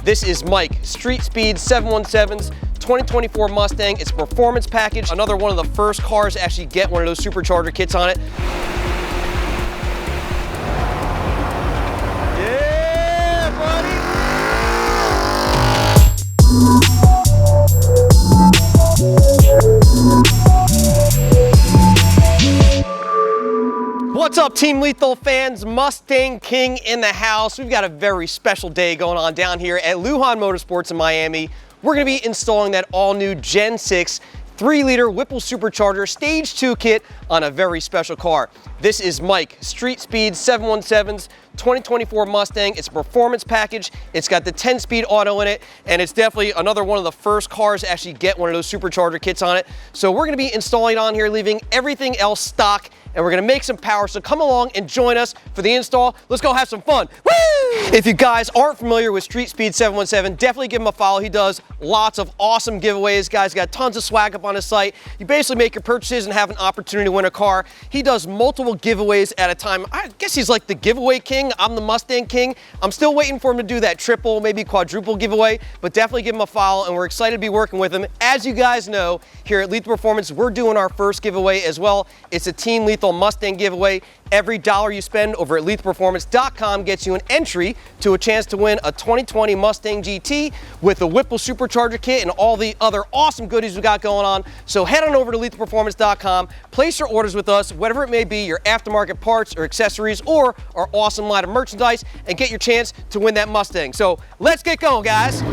This is Mike, StreetSpeed717's 2024 Mustang. It's a performance package. Another one of the first cars to actually get one of those Supercharger kits on it. Yeah, buddy! What's up, Team Lethal fans? Mustang King in the house. We've got a very special day going on down here at Lujan Motorsports in Miami. We're going to be installing that all-new Gen 6 3-liter Whipple Supercharger Stage 2 kit on a very special car. This is Mike, StreetSpeed717's 2024 Mustang. It's a performance package. It's got the 10-speed auto in it, and it's definitely another one of the first cars to actually get one of those Supercharger kits on it. So we're going to be installing it on here, leaving everything else stock, and we're going to make some power. So come along and join us for the install. Let's go have some fun. Woo! If you guys aren't familiar with StreetSpeed717, definitely give him a follow. He does lots of awesome giveaways. Guys got tons of swag up on his site. You basically make your purchases and have an opportunity to win a car. He does multiple giveaways at a time. I guess he's like the giveaway king. I'm the Mustang king. I'm still waiting for him to do that triple, maybe quadruple giveaway, but definitely give him a follow, and we're excited to be working with him. As you guys know, here at Lethal Performance, we're doing our first giveaway as well. It's a Team Lethal Mustang giveaway. Every dollar you spend over at lethalperformance.com gets you an entry to a chance to win a 2020 Mustang GT with a Whipple Supercharger kit and all the other awesome goodies we got going on. So head on over to lethalperformance.com, place your orders with us, whatever it may be, your aftermarket parts or accessories or our awesome line of merchandise, and get your chance to win that Mustang. So let's get going, guys.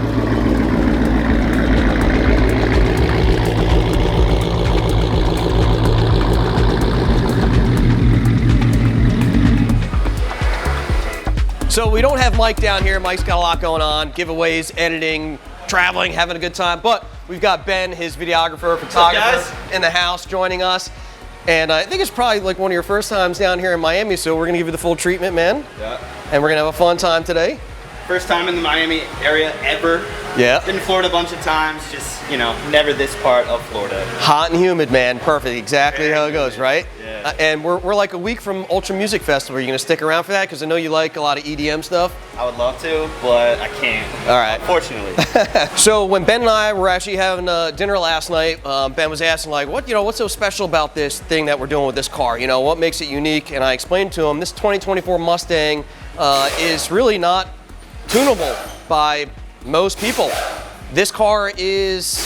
So we don't have Mike down here. Mike's got a lot going on, giveaways, editing, traveling, having a good time. But we've got Ben, his videographer, photographer, in the house joining us. And I think it's probably like one of your first times down here in Miami, so we're gonna give you the full treatment, man. Yeah. And we're gonna have a fun time today. First time in the Miami area ever. Yeah. Been in Florida a bunch of times, just, you know, never this part of Florida. Hot and humid, man. Perfect. Exactly how it goes, right? Yeah. And we're like a week from Ultra Music Festival. Are you going to stick around for that? Because I know you like a lot of EDM stuff. I would love to, but I can't. All right. Unfortunately. So when Ben and I were actually having dinner last night, Ben was asking like, what's so special about this thing that we're doing with this car? You know, what makes it unique? And I explained to him this 2024 Mustang is really not tunable by most people. This car is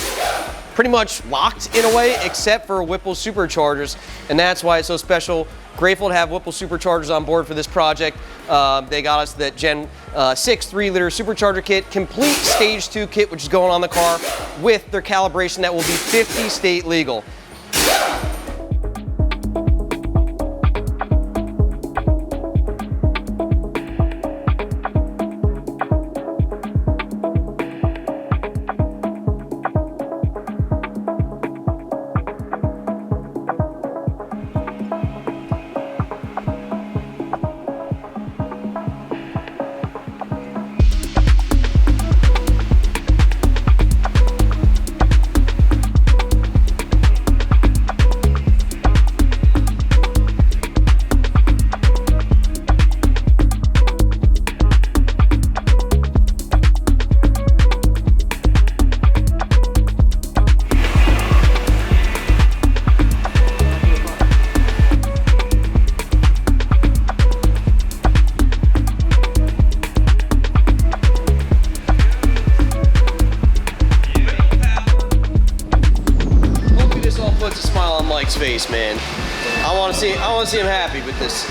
pretty much locked in a way, except for Whipple Superchargers, and that's why it's so special. Grateful to have Whipple Superchargers on board for this project. They got us that Gen 6 3-liter Supercharger kit, complete Stage 2 kit, which is going on the car with their calibration that will be 50 state legal. Face, man. I want to see him happy with this.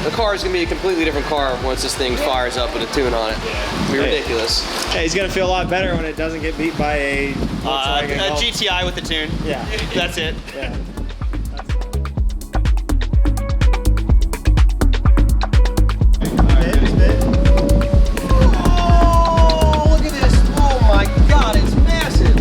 The car is gonna be a completely different car once this thing fires up with a tune on it. It'll be ridiculous. Hey, he's gonna feel a lot better when it doesn't get beat by a GTI with the tune. Yeah, that's it. Yeah. Oh, look at this! Oh my God, it's massive!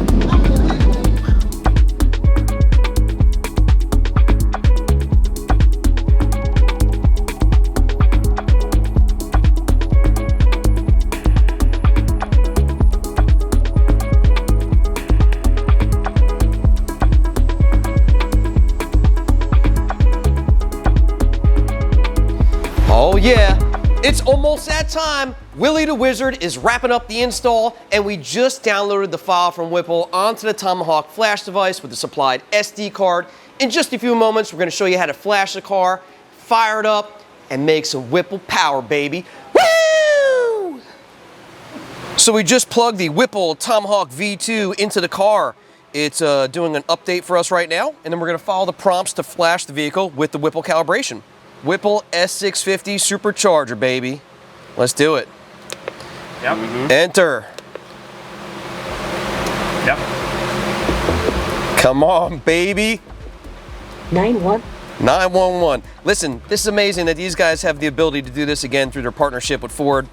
Oh yeah, it's almost that time. Willie the Wizard is wrapping up the install, and we just downloaded the file from Whipple onto the Tomahawk flash device with the supplied SD card. In just a few moments, we're going to show you how to flash the car, fire it up, and make some Whipple power, baby. Woo! So we just plugged the Whipple Tomahawk V2 into the car. It's doing an update for us right now, and then we're going to follow the prompts to flash the vehicle with the Whipple calibration. Whipple S650 Supercharger, baby. Let's do it. Yep. Enter. Yep. Come on, baby. 911. Listen, this is amazing that these guys have the ability to do this again through their partnership with Ford.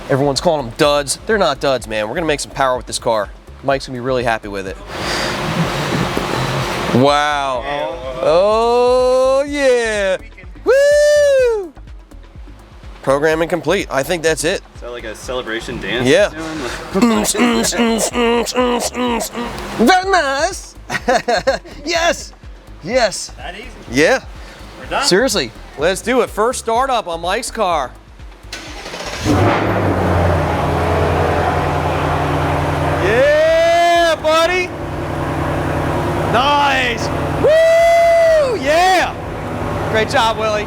Everyone's calling them duds. They're not duds, man. We're gonna make some power with this car. Mike's gonna be really happy with it. Wow. Oh, yeah. Woo! Programming complete. I think that's it. Is that like a celebration dance? Yeah. Doing? Very nice. Yes. Yes. That easy. Yeah. We're done. Seriously, let's do it. First start up on Mike's car. Yeah, buddy. Nice. Woo! Yeah. Great job, Willie.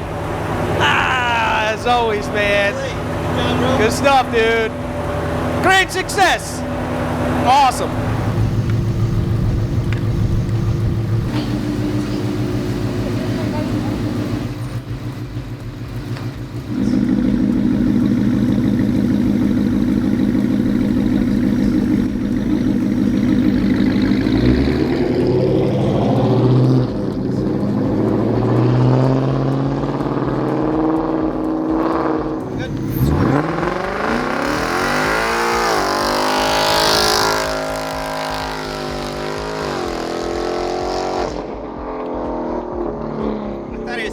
Ah, as always, man. Good stuff, dude. Great success. Awesome.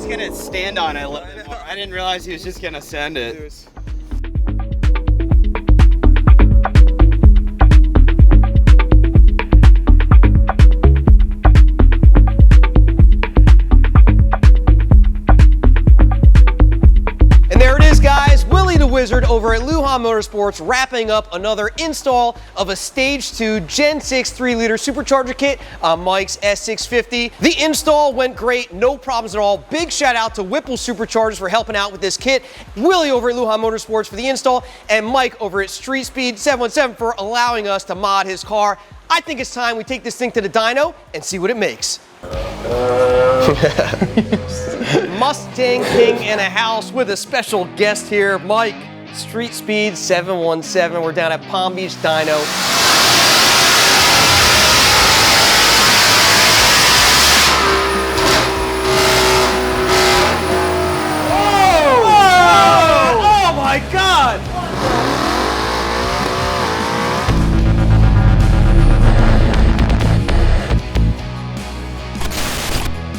Gonna stand on it a little bit more. I didn't realize he was just gonna send it. And there it is, guys. Willie the Wizard over at Lujan Motorsports wrapping up another install of a Stage 2 Gen 6 3-liter supercharger kit on Mike's S650. The install went great, no problems at all. Big shout out to Whipple Superchargers for helping out with this kit, Willie over at Lujan Motorsports for the install, and Mike over at StreetSpeed717 for allowing us to mod his car. I think it's time we take this thing to the dyno and see what it makes. Mustang King in a house with a special guest here, Mike, StreetSpeed717. We're down at Palm Beach Dyno.